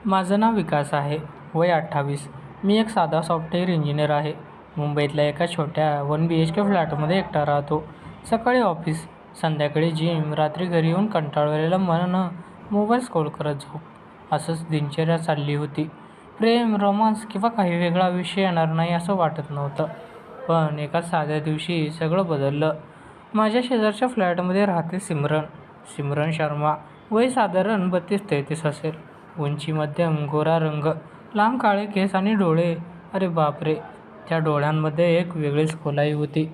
माझं नाव विकास आहे. वय 28. मी एक साधा सॉफ्टवेअर इंजिनियर आहे. मुंबईतल्या एका छोट्या 1 BHK फ्लॅटमध्ये एकटा राहतो. सकाळी ऑफिस, संध्याकाळी जिम, रात्री घरी येऊन कंटाळलेलं मन मोबाईल स्क्रोल करत झोप. असंच दिनचर्या चालली होती. प्रेम, रोमांस किंवा काही वेगळा विषय येणार नाही असं वाटत नव्हतं. पण एका साध्या दिवशी सगळं बदललं. माझ्या शेजारच्या फ्लॅटमध्ये राहते सिमरन. सिमरन शर्मा. वय साधारण 32-33 असेल. उंची मध्यम, गोरा रंग, लांब काळे केस आणि डोळे. अरे बापरे, त्या डोळ्यांमध्ये एक वेगळीच खोलाई होती.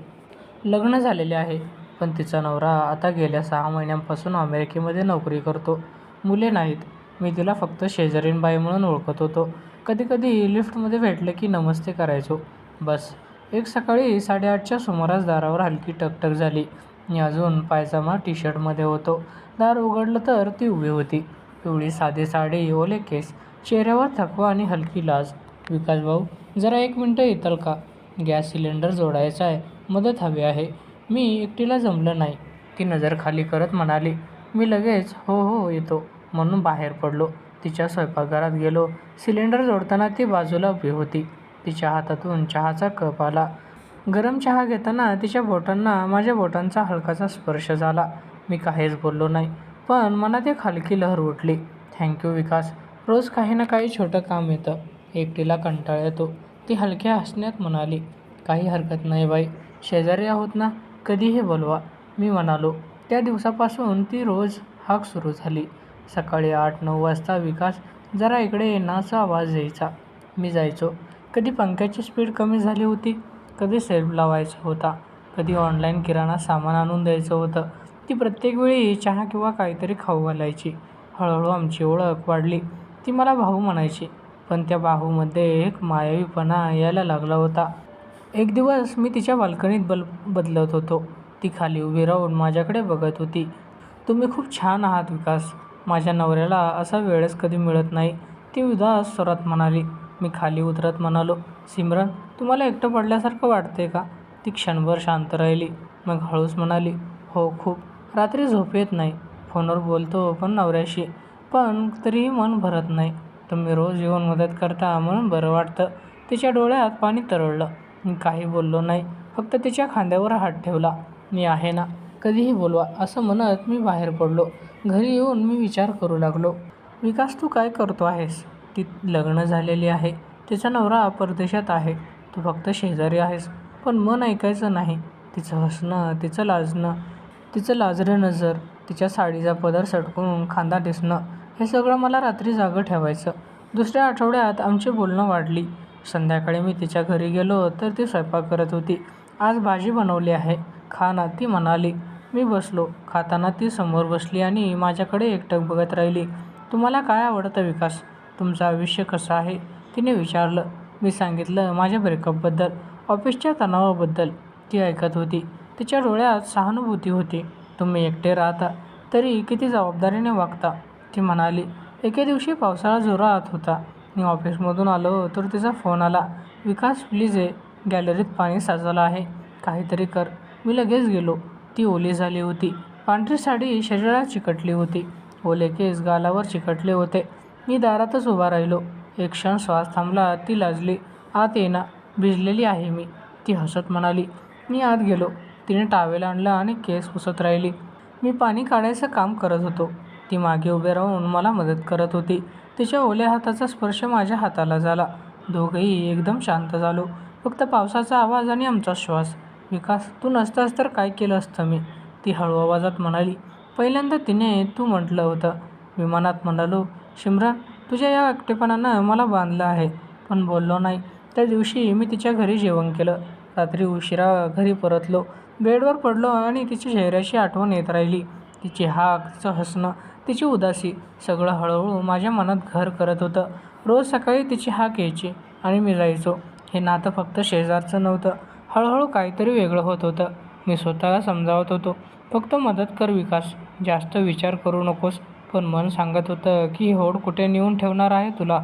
लग्न झालेले आहे, पण तिचा नवरा आता गेल्या 6 महिन्यांपासून अमेरिकेमध्ये नोकरी करतो. मुले नाहीत. मी तिला फक्त शेजारीण बाई म्हणून ओळखत होतो. कधीकधी लिफ्टमध्ये भेटले की नमस्ते करायचो, बस. एक सकाळी 8:30च्या सुमारास दारावर हलकी टकटक झाली. मी अजून पायजामा टी-शर्टमध्ये होतो. दार उघडलं तर ती उभी होती. पिवळी साधी साडी, ओले केस, चेहऱ्यावर थकवा आणि हलकी लाज. विकास भाऊ, जरा 1 मिनिटं येताल का? गॅस सिलेंडर जोडायचा आहे, मदत हवी आहे. मी एकटीला जमलं नाही, ती नजर खाली करत म्हणाली. मी लगेच हो हो येतो म्हणून बाहेर पडलो. तिच्या स्वयंपाकघरात गेलो. सिलेंडर जोडताना ती बाजूला उभी होती. तिच्या हातातून चहाचा कप आला. गरम चहा घेताना तिच्या बोटांना माझ्या बोटांचा हलकासा स्पर्श झाला. मी काहीच बोललो नाही, पण मनात एक हलकी लहर उठली. थँक्यू विकास. रोज काही ना काही छोटं काम येतं. एकटीला कंटाळा येतो. ती हलक्या हसण्यात म्हणाली. काही हरकत नाही बाई, शेजारी आहोत ना, कधीही बोलवा, मी म्हणालो. त्या दिवसापासून ती रोज हाक सुरू झाली. सकाळी 8-9 वाजता विकास, जरा इकडे ये ना असा आवाज यायचा. मी जायचो. कधी पंख्याची स्पीड कमी झाली होती, कधी सेल्फ लावायचा होता, कधी ऑनलाईन किराणा सामान आणून द्यायचं होतं. ती प्रत्येक वेळी चहा किंवा काहीतरी खाऊ घालायची. हळूहळू आमची ओळख वाढली. ती मला भाऊ म्हणायची, पण त्या भाऊमध्ये एक मायावीपणा यायला लागला होता. एक दिवस मी तिच्या बाल्कनीत बदलत होतो. ती खाली उभी राहून माझ्याकडे बघत होती. तुम्ही खूप छान आहात विकास. माझ्या नवऱ्याला असा वेळच कधी मिळत नाही, ती उदास स्वरात म्हणाली. मी खाली उतरत म्हणालो, सिमरन, तुम्हाला एकटं पडल्यासारखं वाटतंय का? ती क्षणभर शांत राहिली. मग हळूच म्हणाली, हो खूप. रात्री झोप येत नाही. फोनवर बोलतो पण नवऱ्याशी, पण तरीही मन भरत नाही. तुम्ही रोज येऊन मदत करता म्हणून बरं वाटतं. तिच्या डोळ्यात पाणी तरळलं. मी काही बोललो नाही, फक्त तिच्या खांद्यावर हात ठेवला. मी आहे ना, कधीही बोलवा असं म्हणत मी बाहेर पडलो. घरी येऊन मी विचार करू लागलो. विकास, तू काय करतो आहेस? ती लग्न झालेली आहे, तिचा नवरा परदेशात आहे. तू फक्त शेजारी आहेस, पण मन ऐकायचं नाही. तिचं हसणं, तिचं लाजरं नजर, तिच्या साडीचा पदर सटकून खांदा दिसणं, हे सगळं मला रात्री जागं ठेवायचं. दुसऱ्या आठवड्यात आमची बोलणं वाढली. संध्याकाळी मी तिच्या घरी गेलो तर ती स्वयंपाक करत होती. आज भाजी बनवली आहे, खा ना, ती म्हणाली. मी बसलो. खाताना ती समोर बसली आणि माझ्याकडे एकटक बघत राहिली. तुम्हाला काय आवडतं विकास? तुमचं आयुष्य कसं आहे? तिने विचारलं. मी सांगितलं माझ्या ब्रेकअपबद्दल, ऑफिसच्या तणावाबद्दल. ती ऐकत होती. तिच्या डोळ्यात सहानुभूती होती. तुम्ही एकटे राहता, तरी किती जबाबदारीने वागता, ती म्हणाली. एके दिवशी पावसाळा जोरात होता. मी ऑफिसमधून आलो तर तिचा फोन आला. विकास प्लीज ये, गॅलरीत पाणी साचलं आहे, काहीतरी कर. मी लगेच गेलो. ती ओली झाली होती. पांढरी साडी शरीरात चिकटली होती. ओले केस गालावर चिकटले होते. मी दारातच उभा राहिलो. एक क्षण श्वास थांबला. ती लाजली. आत ये ना, भिजलेली आहे मी, ती हसत म्हणाली. मी आत गेलो. तिने टॉवेल आणला आणि केस पुसत राहिली. मी पाणी काढायचं काम करत होतो. ती मागे उभे राहून मला मदत करत होती. तिच्या ओल्या हाताचा स्पर्श माझ्या हाताला झाला. दोघंही एकदम शांत झालो. फक्त पावसाचा आवाज आणि आमचा श्वास. विकास, तू नसतास तर काय केलं असतं मी, ती हळू आवाजात म्हणाली. पहिल्यांदा तिने तू म्हटलं होतं. मी मनात म्हणालो, सिमरन, तुझ्या या एकटेपणानं मला बांधलं आहे, पण बोललो नाही. त्या दिवशी मी तिच्या घरी जेवण केलं. रात्री उशिरा घरी परतलो. बेडवर पडलो आणि तिच्या चेहऱ्याची आठवण येत राहिली. तिची हाक, तिचं हसणं, तिची उदासी, सगळं हळूहळू माझ्या मनात घर करत होतं. रोज सकाळी तिची हाक यायची आणि मी जायचो. हे नातं फक्त शेजारचं नव्हतं, हळूहळू काहीतरी वेगळं होत होतं. मी स्वतःला समजावत होतो, फक्त मदत कर विकास, जास्त विचार करू नकोस. पण मन सांगत होतं की होड कुठे नेऊन ठेवणार आहे तुला.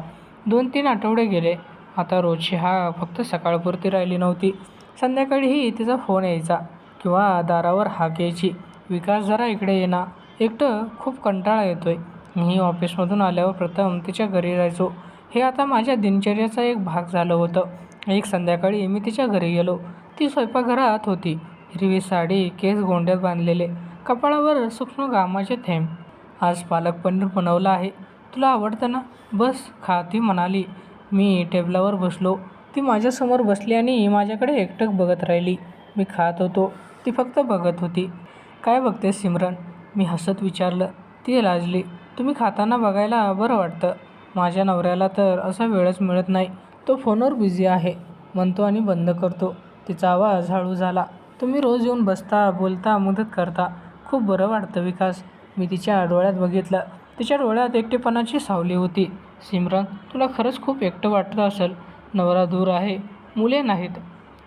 2-3 आठवडे गेले. आता रोजची हाक फक्त सकाळपुरती राहिली नव्हती. संध्याकाळीही तिचा फोन यायचा किंवा दारावर हाक यायची. विकास, जरा इकडे ये ना, एकटं खूप कंटाळा येतोय. मीही ऑफिसमधून आल्यावर प्रथम तिच्या घरी जायचो. हे आता माझ्या दिनचर्येचा एक भाग झालं होतं. एक संध्याकाळी मी तिच्या घरी गेलो. ती स्वयंपाकघरात होती. हिरवी साडी, केस गोंड्यात बांधलेले, कपाळावर सूक्ष्म घामाचे थेंब. आज पालक पनीर बनवलं आहे. तुला आवडतं ना? बस खा, ती म्हणाली. मी टेबलावर बसलो. ती माझ्यासमोर बसली आणि माझ्याकडे एकटक बघत राहिली. मी खात होतो, ती फक्त बघत होती. काय बघतेस सिमरन? मी हसत विचारलं. ती लाजली. तुम्ही खाताना बघायला बरं वाटतं. माझ्या नवऱ्याला तर असा वेळच मिळत नाही. तो फोनवर बिझी आहे म्हणतो आणि बंद करतो. तिचा आवाज हळू झाला. तुम्ही रोज येऊन बसता, बोलता, मदत करता. खूप बरं वाटतं विकास. मी तिच्या डोळ्यात बघितलं. तिच्या डोळ्यात एकटेपणाची सावली होती. सिमरन, तुला खरंच खूप एकटं वाटत असेल. नवरा दूर आहे, मुले नाहीत.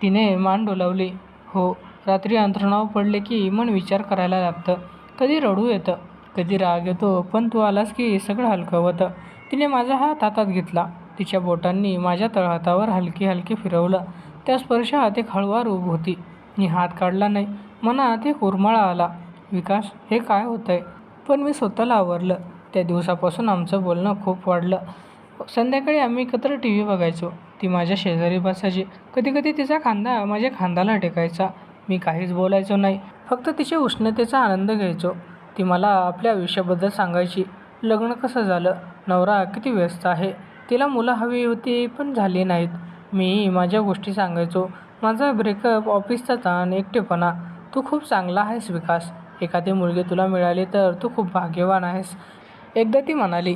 तिने मान डोलावली. हो, रात्री अंथरुणावर पडले की मन विचार करायला लागतं. कधी रडू येतं, कधी राग येतो, पण तू आलास की सगळं हलकं होतं. तिने माझा हात हातात घेतला. तिच्या बोटांनी माझ्या तळहातावर हलकी हलकी फिरवलं. त्या स्पर्शात एक हळुवार ऊब होती. मी हात काढला नाही. मनात एक उरमाळा आला. विकास, हे काय होतंय? पण मी स्वतःला आवरलं. त्या दिवसापासून आमचं बोलणं खूप वाढलं. संध्याकाळी आम्ही एकत्र टी व्ही बघायचो. ती माझ्या शेजारी बसायची. कधीकधी तिचा खांदा माझ्या खांद्याला टेकायचा. मी काहीच बोलायचो नाही, फक्त तिच्या उष्णतेचा आनंद घ्यायचो. ती मला आपल्या आयुष्याबद्दल सांगायची. लग्न कसं झालं, नवरा किती व्यस्त आहे, तिला मुलं हवी होती पण झाली नाहीत. मी माझ्या गोष्टी सांगायचो. माझा ब्रेकअप, ऑफिसचा ताण, एकटेपणा. तू खूप चांगला आहेस विकास. एखादी मुलगी तुला मिळाली तर तू खूप भाग्यवान आहेस, एकदा ती म्हणाली.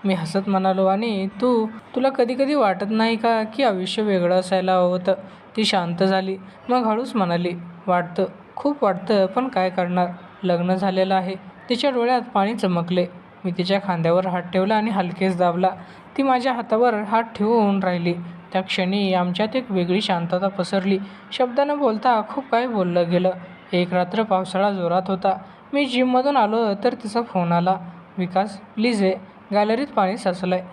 मी हसत म्हणालो, आणि तुला कधी कधी वाटत नाही का की आयुष्य वेगळं असायला हवं होतं? ती शांत झाली. मग हळूच म्हणाली, वाटतं, खूप वाटतं, पण काय करणार, लग्न झालेलं आहे. तिच्या डोळ्यात पाणी चमकले. मी तिच्या खांद्यावर हात ठेवला आणि हलकेच दाबला. ती माझ्या हातावर हात ठेवून राहिली. त्या क्षणी आमच्यात एक वेगळी शांतता पसरली. शब्द न बोलता खूप काही बोललं गेलं. एक रात्र पावसाळा जोरात होता. मी जिममधून आलो तर तिचा फोन आला. विकास, प्लीज ये, गॅलरीत पाणी साचलंय.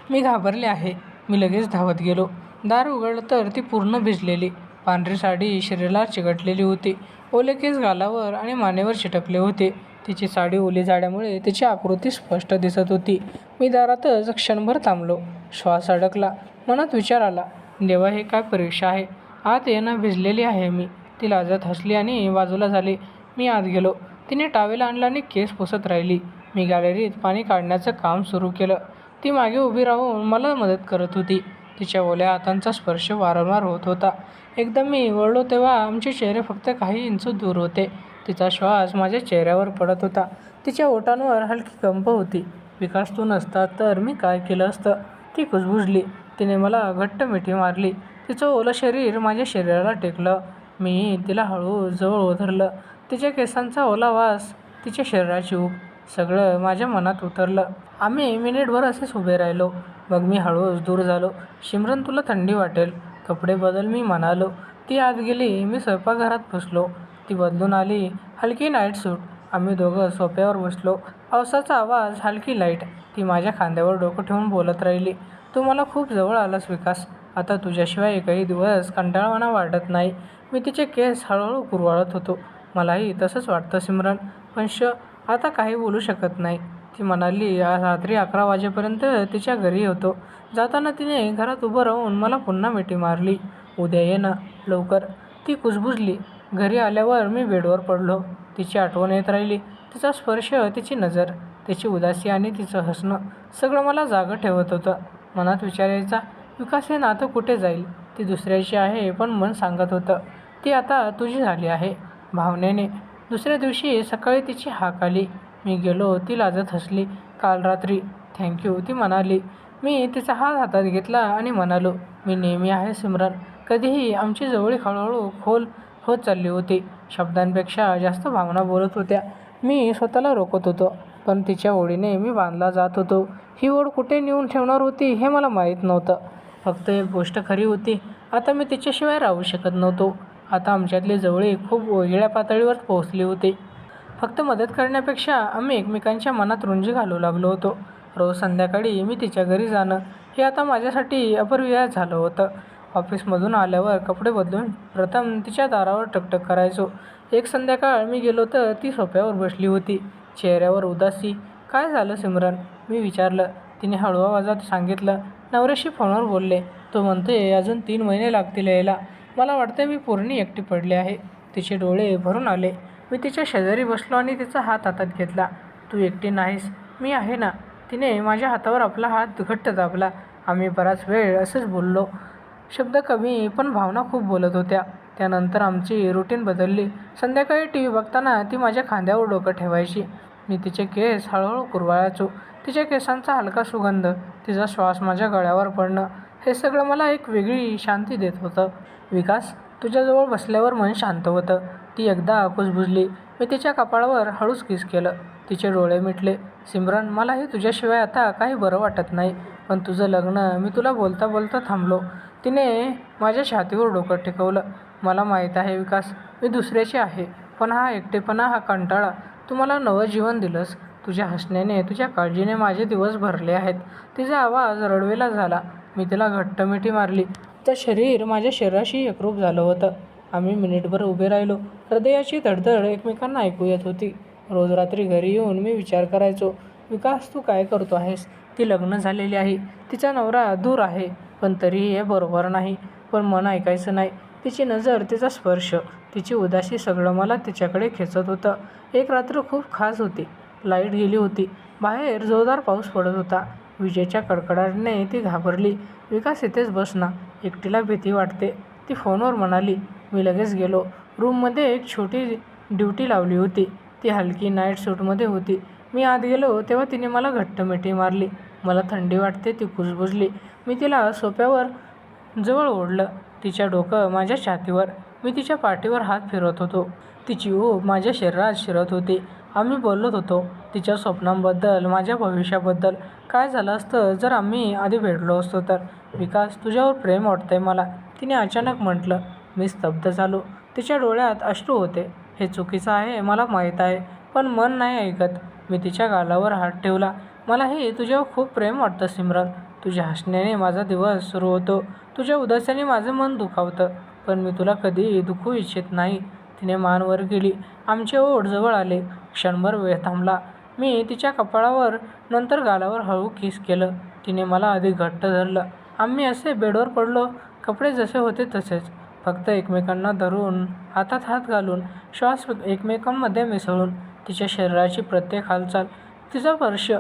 मी घाबरले आहे. मी लगेच धावत गेलो. दार उघडलं तर ती पूर्ण भिजलेली. पांढरी साडी शरीराला चिकटलेली होती. ओले केस गालावर आणि मानेवर चिटकले होते. तिची साडी ओली झाल्यामुळे तिची आकृती स्पष्ट दिसत होती. मी दारातच क्षणभर थांबलो. श्वास अडकला. मनात विचार आला, देवा, हे काय परीक्षा आहे? आत येणं भिजलेली आहे मी. ती लाजत हसली आणि बाजूला झाली. मी आत गेलो. तिने टॉवेल आणला आणि केस पुसत राहिली. मी गॅलरीत पाणी काढण्याचं काम सुरू केलं. ती मागे उभी राहून मला मदत करत होती. तिच्या ओल्या हातांचा स्पर्श वारंवार होत होता. एकदा मी वळलो तेव्हा आमचे चेहरे फक्त काही इंच दूर होते. तिचा श्वास माझ्या चेहऱ्यावर पडत होता. तिच्या ओठांवर हलकी कंप होती. विकास, तू नसता तर मी काय केलं असतं? ती कुजबुजली. तिने मला घट्ट मिठी मारली. तिचं ओलं शरीर माझ्या शरीराला टेकलं. मी तिला हळू जवळ धरलं. तिच्या केसांचा ओला वास, तिच्या शरीराची ऊब, सगळं माझ्या मनात उतरलं. आम्ही मिनिटभर असेच उभे राहिलो. मग मी हळूच दूर झालो. सिमरन, तुला थंडी वाटेल, कपडे बदल, मी म्हणालो. ती आत गेली. मी स्वयंपाकघरात बसलो. ती बदलून आली. हलकी नाईट सूट. आम्ही दोघं सोफ्यावर बसलो. पावसाचा आवाज, हलकी लाईट. ती माझ्या खांद्यावर डोकं ठेवून बोलत राहिली. तू मला खूप जवळ आलास विकास. आता तुझ्याशिवाय एकही दिवस कंटाळवाणा वाटत नाही. मी तिचे केस हळूहळू कुरवाळत होतो. मलाही तसंच वाटतं सिमरन, पण आता काही बोलू शकत नाही. ती म्हणाली. आज रात्री 11 वाजेपर्यंत तिच्या घरी होतो. जाताना तिने घरात उभं राहून मला पुन्हा मिठी मारली. उद्या ये ना, लवकर. ती कुजबुजली. घरी आल्यावर मी बेडवर पडलो. तिची आठवण येत राहिली. तिचा स्पर्श, तिची नजर, तिची उदासी आणि तिचं हसणं, सगळं मला जागं ठेवत होतं. मनात विचार यायचा, विकास, हे नातं कुठे जाईल? ती दुसऱ्याची आहे, पण मन सांगत होतं, ती आता तुझी झाली आहे, भावनेने. दुसऱ्या दिवशी सकाळी तिची हाक आली. मी गेलो. ती लाजत हसली. काल रात्री. थँक्यू, ती म्हणाली. मी तिचा हात हातात घेतला आणि म्हणालो, मी नेहमी आहे सिमरन. कधीही. आमची जवळीक हळूहळू खोल होत चालली होती. शब्दांपेक्षा जास्त भावना बोलत होत्या. मी स्वतःला रोखत होतो, पण तिच्या ओढीने मी बांधला जात होतो. ही ओढ कुठे नेऊन ठेवणार होती हे मला माहीत नव्हतं. फक्त एक गोष्ट खरी होती, आता मी तिच्याशिवाय राहू शकत नव्हतो. आता आमच्यातली जवळीक खूप वेगळ्या पातळीवर पोहोचली होती. फक्त मदत करण्यापेक्षा आम्ही एकमेकांच्या मनात रुंजी घालू लागलो होतो. रोज संध्याकाळी मी तिच्या घरी जाणं हे आता माझ्यासाठी अपरिहार्य झालं होतं. ऑफिसमधून आल्यावर कपडे बदलून प्रथम तिच्या दारावर टकटक करायचो. एक संध्याकाळ मी गेलो तर ती सोफ्यावर बसली होती. चेहऱ्यावर उदासी, काय झालं सिमरन? मी विचारलं. तिने हळू आवाजात सांगितलं, नवऱ्याशी फोनवर बोलले. तो म्हणतोय अजून 3 महिने लागतील यायला. मला वाटतं मी पूर्ण एकटी पडले आहे. तिचे डोळे भरून आले. मी तिच्या शेजारी बसलो आणि तिचा हात हातात घेतला. तू एकटी नाहीस, मी आहे ना. तिने माझ्या हातावर आपला हात घट्ट दाबला. आम्ही बराच वेळ असंच बोललो. शब्द कमी पण भावना खूप बोलत होत्या. त्यानंतर आमची रुटीन बदलली. संध्याकाळी टी व्ही बघताना ती माझ्या खांद्यावर डोकं ठेवायची. मी तिचे केस हळूहळू कुरवाळायचो. तिच्या केसांचा हलका सुगंध, तिचा श्वास माझ्या गळ्यावर पडणं, हे सगळं मला एक वेगळी शांती देत होतं. विकास, तुझ्याजवळ बसल्यावर मन शांत होतं. ती एकदा कुजबुजली. मी तिच्या कपाळावर हळूच किस केलं. तिचे डोळे मिटले. सिमरन, मलाही तुझ्याशिवाय आता काही बरं वाटत नाही. पण तुझं लग्न, मी तुला बोलता बोलता थांबलो. तिने माझ्या छातीवर डोकं टेकवलं. मला माहीत आहे विकास, मी दुसऱ्याची आहे. पण हा एकटेपणा, हा कंटाळा, तू मला नवं जीवन दिलंस. तुझ्या हसण्याने, तुझ्या काळजीने माझे दिवस भरले आहेत. तिचा आवाज रडवेला झाला. मी तिला घट्ट मिठी मारली. तिचं शरीर माझ्या शरीराशी एकरूप झालं होतं. आम्ही मिनिटभर उभे राहिलो. हृदयाची धडधड एकमेकांना ऐकू येत होती. रोज रात्री घरी येऊन मी विचार करायचो, विकास तू काय करतो आहेस? ती लग्न झालेली आहे, तिचा नवरा दूर आहे, पण तरीही हे बरोबर नाही. पण मन ऐकायचं नाही. तिची नजर, तिचा स्पर्श, तिची उदासी, सगळं मला तिच्याकडे खेचत होतं. एक रात्र खूप खास होती. लाईट गेली होती. बाहेर जोरदार पाऊस पडत होता. विजेच्या कडकडाटाने ती घाबरली. विकास, इथेच बस ना, एकटीला भीती वाटते, ती फोनवर म्हणाली. मी लगेच गेलो. रूममध्ये एक छोटी ड्युटी लावली होती. ती हलकी नाईट सूटमध्ये होती. मी आत गेलो तेव्हा तिने मला घट्ट मिठी मारली. मला थंडी वाटते, ती कुजबुजली. मी तिला सोफ्यावर जवळ ओढलं. तिच्या डोकं माझ्या छातीवर. मी तिच्या पाठीवर हात फिरवत होतो. तिची ऊब माझ्या शरीरात शिरत होती. आम्ही बोलत होतो, तिच्या स्वप्नांबद्दल, माझ्या भविष्याबद्दल. काय झालं असतं जर आम्ही आधी भेटलो असतो तर? विकास, तुझ्यावर प्रेम वाटतंय मला, तिने अचानक म्हटलं. मी स्तब्ध झालो. तिच्या डोळ्यात अश्रू होते. हे चुकीचं आहे, मला माहीत आहे, पण मन नाही ऐकत. मी तिच्या गालावर हात ठेवला. मलाही तुझ्यावर खूप प्रेम वाटतं सिमरन. तुझ्या हसण्याने माझा दिवस सुरू होतो. तुझ्या उदासाने माझं मन दुखावतं. पण मी तुला कधीही दुखवू इच्छित नाही. तिने मान वर केली. आमचे ओठ जवळ आले. क्षणभर वेळ थांबला. मी तिच्या कपाळावर, नंतर गालावर हळू किस केलं. तिने मला अधिक घट्ट धरलं. आम्ही असे बेडवर पडलो, कपडे जसे होते तसेच, फक्त एकमेकांना धरून, हातात हात घालून, श्वास एकमेकांमध्ये मिसळून. तिच्या शरीराची प्रत्येक हालचाल, तिचा स्पर्श,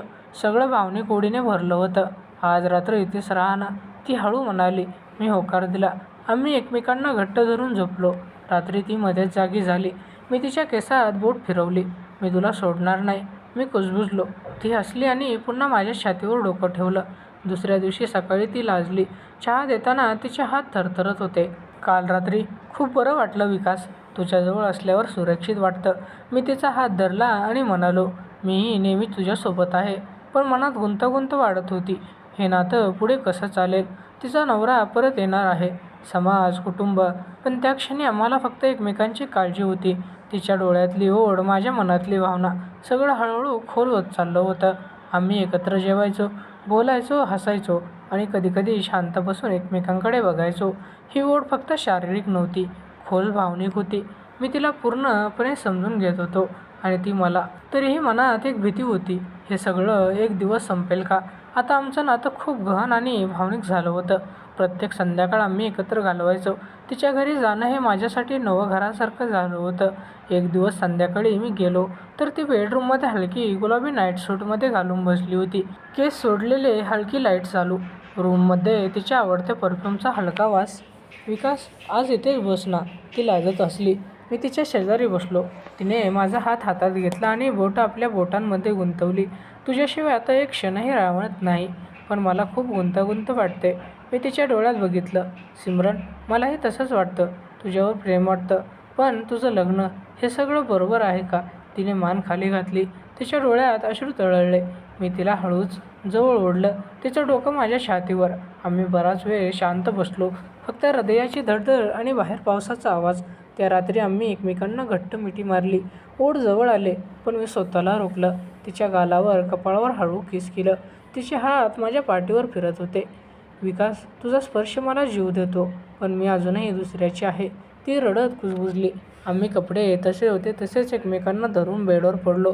सगळं भावनिक ओढीने भरलं होतं. आज रात्र इथेच राहा ना, ती हळू म्हणाली. मी होकार दिला. आम्ही एकमेकांना घट्ट धरून झोपलो. रात्री ती मध्येच जागी झाली. मी तिच्या केसात बोट फिरवली. मी तुला सोडणार नाही, मी कुजबुजलो. ती हसली आणि पुन्हा माझ्या छातीवर डोकं ठेवलं. दुसऱ्या दिवशी सकाळी ती लाजली. चहा देताना तिचे हात थरथरत होते. काल रात्री खूप बरं वाटलं विकास, तुझ्याजवळ असल्यावर सुरक्षित वाटतं. मी तिचा हात धरला आणि म्हणालो, मीही नेहमी तुझ्यासोबत आहे. पण मनात गुंतागुंत वाढत होती. हे नातं पुढे कसं चालेल? तिचा नवरा परत येणार आहे, समाज, कुटुंब, पण त्या क्षणी आम्हाला फक्त एकमेकांची काळजी होती. तिच्या डोळ्यातली ओढ, माझ्या मनातली भावना, सगळं हळूहळू खोल होत चाललं होतं. आम्ही एकत्र जेवायचो, बोलायचो, हसायचो आणि कधीकधी शांत बसून एकमेकांकडे बघायचो. ही ओढ फक्त शारीरिक नव्हती, खोल भावनिक होती. मी तिला पूर्णपणे समजून घेत होतो आणि ती मला. तरीही मनात एक भीती होती, हे सगळं एक दिवस संपेल का? आता आमचं नातं खूप गहन आणि भावनिक झालं होतं. प्रत्येक संध्याकाळ आम्ही एकत्र घालवायचो. तिच्या घरी जाणं हे माझ्यासाठी नवं घरासारखं झालं होतं. एक दिवस संध्याकाळी मी गेलो तर ती बेडरूममध्ये हलकी गुलाबी नाईट सूटमध्ये घालून बसली होती. केस सोडलेले, हलकी लाईट चालू. रूममध्ये तिच्या आवडत्या परफ्यूमचा हलका वास. विकास, आज इथेच बस ना, ती लाजत असली. मी तिच्या शेजारी बसलो. तिने माझा हात हातात घेतला आणि बोटं आपल्या बोटांमध्ये गुंतवली. तुझ्याशिवाय आता एक क्षणही राहत नाही, पण मला खूप गुंतागुंत वाटते. मी तिच्या डोळ्यात बघितलं. सिमरन, मलाही तसंच वाटतं, तुझ्यावर प्रेम वाटतं. पण तुझं लग्न, हे सगळं बरोबर आहे का? तिने मान खाली घातली. तिच्या डोळ्यात अश्रू तरळले. मी तिला हळूच जवळ ओढलं. तिचं डोकं माझ्या छातीवर. आम्ही बराच वेळ शांत बसलो, फक्त हृदयाची धडधड आणि बाहेर पावसाचा आवाज. त्या रात्री आम्ही एकमेकांना घट्ट मिठी मारली. ओठ जवळ आले, पण मी स्वतःला रोखलं. तिच्या गालावर, कपाळावर हळू किस केलं. तिचे हात माझ्या पाठीवर फिरत होते. विकास, तुझा स्पर्श मला जीव देतो, पण मी अजूनही दुसऱ्याची आहे, ती रडत कुजबुजली. आम्ही कपडे तसे होते तसेच एकमेकांना धरून बेडवर पडलो.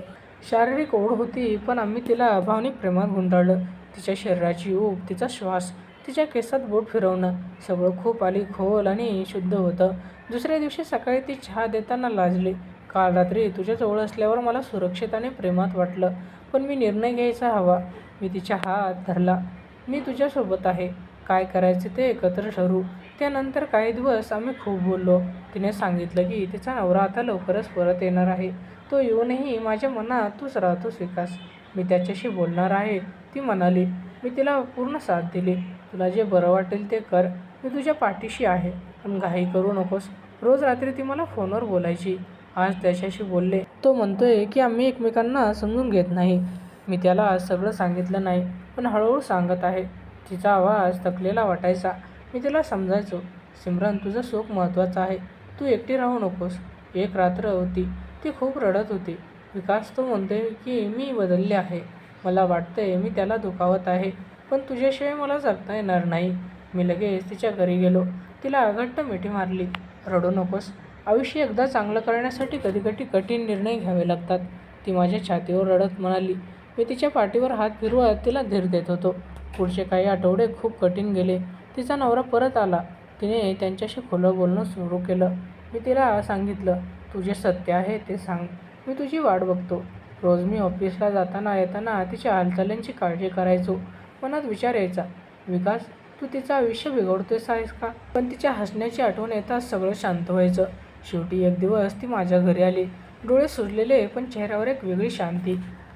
शारीरिक ओढ होती, पण आम्ही तिला भावनिक प्रेमात गुंडाळलं. तिच्या शरीराची ऊब, तिचा श्वास, तिच्या केसात बोट फिरवणं, सगळं खूप खोल आणि शुद्ध होतं. दुसऱ्या दिवशी सकाळी ती चहा देताना लाजली. काल रात्री तुझ्याजवळ असल्यावर मला सुरक्षित आणि प्रेमात वाटलं, पण मी निर्णय घ्यायचा हवा. मी तिचा हात धरला. मी तुझ्यासोबत आहे. काय करायचे ते एकत्र ठरवू. त्यानंतर काही दिवस आम्ही खूप बोललो. तिने सांगितलं की तिचा नवरा आता लवकरच परत येणार आहे. तो येऊनही माझ्या मनात तूच राहतोस विकास. मी त्याच्याशी बोलणार आहे, ती म्हणाली. मी तिला पूर्ण साथ दिली. तुला जे बरं वाटेल ते कर. मी तुझ्या पाठीशी आहे, पण घाई करू नकोस. रोज रात्री ती मला फोनवर बोलायची. आज त्याच्याशी बोलले. तो म्हणतोय की आम्ही एकमेकांना समजून घेत नाही. मी त्याला सगळं सांगितलं नाही, पण हळूहळू सांगत आहे. तिचा आवाज थकलेला वाटायचा. मी तिला समजायचो. सिमरन, तुझं सुख महत्त्वाचं आहे. तू एकटी राहू नकोस. एक रात्र होती. ती खूप रडत होती. विकास, तो म्हणतोय की मी बदलले आहे. मला वाटतंय मी त्याला दुखावत आहे, पण तुझ्याशिवाय मला जगता येणार नाही. मी लगेच तिच्या घरी गेलो. तिला घट्ट मिठी मारली. रडू नकोस. आयुष्य एकदा चांगलं करण्यासाठी कधीकधी कठीण निर्णय घ्यावे लागतात. ती माझ्या छातीवर रडत म्हणाली. मी तिच्या पाठीवर हात फिरवत तिला धीर देत होतो. पुढचे काही आठवडे खूप कठीण गेले. तिचा नवरा परत आला. तिने त्यांच्याशी खुलं बोलणं सुरू केलं. मी तिला सांगितलं, तू जे सत्य आहे ते सांग. मी तुझी वाट बघतो. रोज मी ऑफिसला जाताना येताना तिच्या हालचालींची काळजी करायचो. मनात विचार यायचा, विकास, तू तिचं आयुष्य बिघडतोयस आहेस का? पण तिच्या हसण्याची आठवण येताच सगळं शांत व्हायचं. शेवटी एक दिवस ती माझ्या घरी आली. डोळे सुजलेले, पण चेहऱ्यावर एक वेगळी शांती.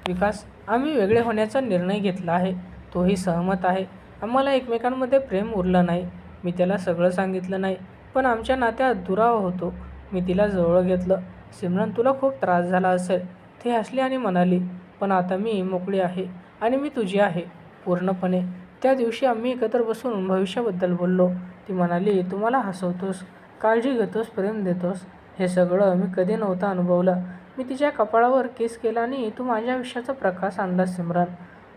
विकास, आम्ही वेगळे होण्याचा निर्णय घेतला आहे. तोही सहमत आहे. आम्हाला एकमेकांमध्ये प्रेम उरलं नाही. मी त्याला सगळं सांगितलं नाही, पण आमच्या नात्यात दुरावा होतो. मी तिला जवळ घेतलं. सिमरन, तुला खूप त्रास झाला असेल. ती हसली आणि म्हणाली, पण आता मी मोकळी आहे आणि मी तुझी आहे पूर्णपणे. त्या दिवशी आम्ही एकत्र बसून भविष्याबद्दल बोललो. ती म्हणाली, तू मला हसवतोस, काळजी घेतोस, प्रेम देतोस. हे सगळं मी कधी नव्हतं अनुभवलं. मी तिच्या कपाळावर किस केला आणि तू माझ्या आयुष्याचा प्रकाश आणलास सिमरन.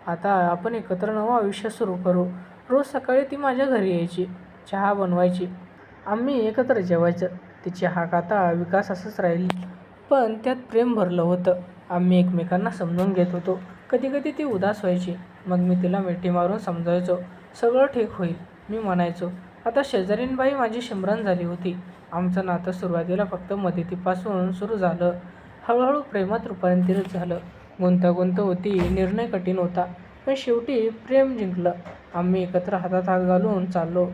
आता आपण एकत्र नवं आयुष्य सुरू करू. रोज सकाळी ती माझ्या घरी यायची. चहा बनवायची. आम्ही एकत्र जेवायचं. तिची हाक आता विकास असंच राहील, पण त्यात प्रेम भरलं होतं. आम्ही एकमेकांना समजून घेत होतो. कधीकधी ती उदास व्हायची. मग मी तिला मिठी मारून समजायचो, सगळं ठीक होईल. मी म्हणायचो. आता शेजारीण बाई माझी सिमरन झाली होती. आमचं नातं सुरुवातीला फक्त मदतीपासून सुरू झालं. हळूहळू प्रेमात रूपांतरित झालं. गुंतागुंत होती, निर्णय कठीण होता, पण शेवटी प्रेम जिंकलं. आम्ही एकत्र हातात हात घालून चाललो.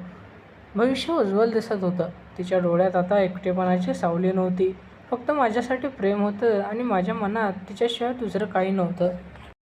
भविष्य उज्ज्वल दिसत होतं. तिच्या डोळ्यात आता एकटेपणाची सावली नव्हती. फक्त माझ्यासाठी प्रेम होतं आणि माझ्या मनात तिच्याशिवाय दुसरं काही नव्हतं.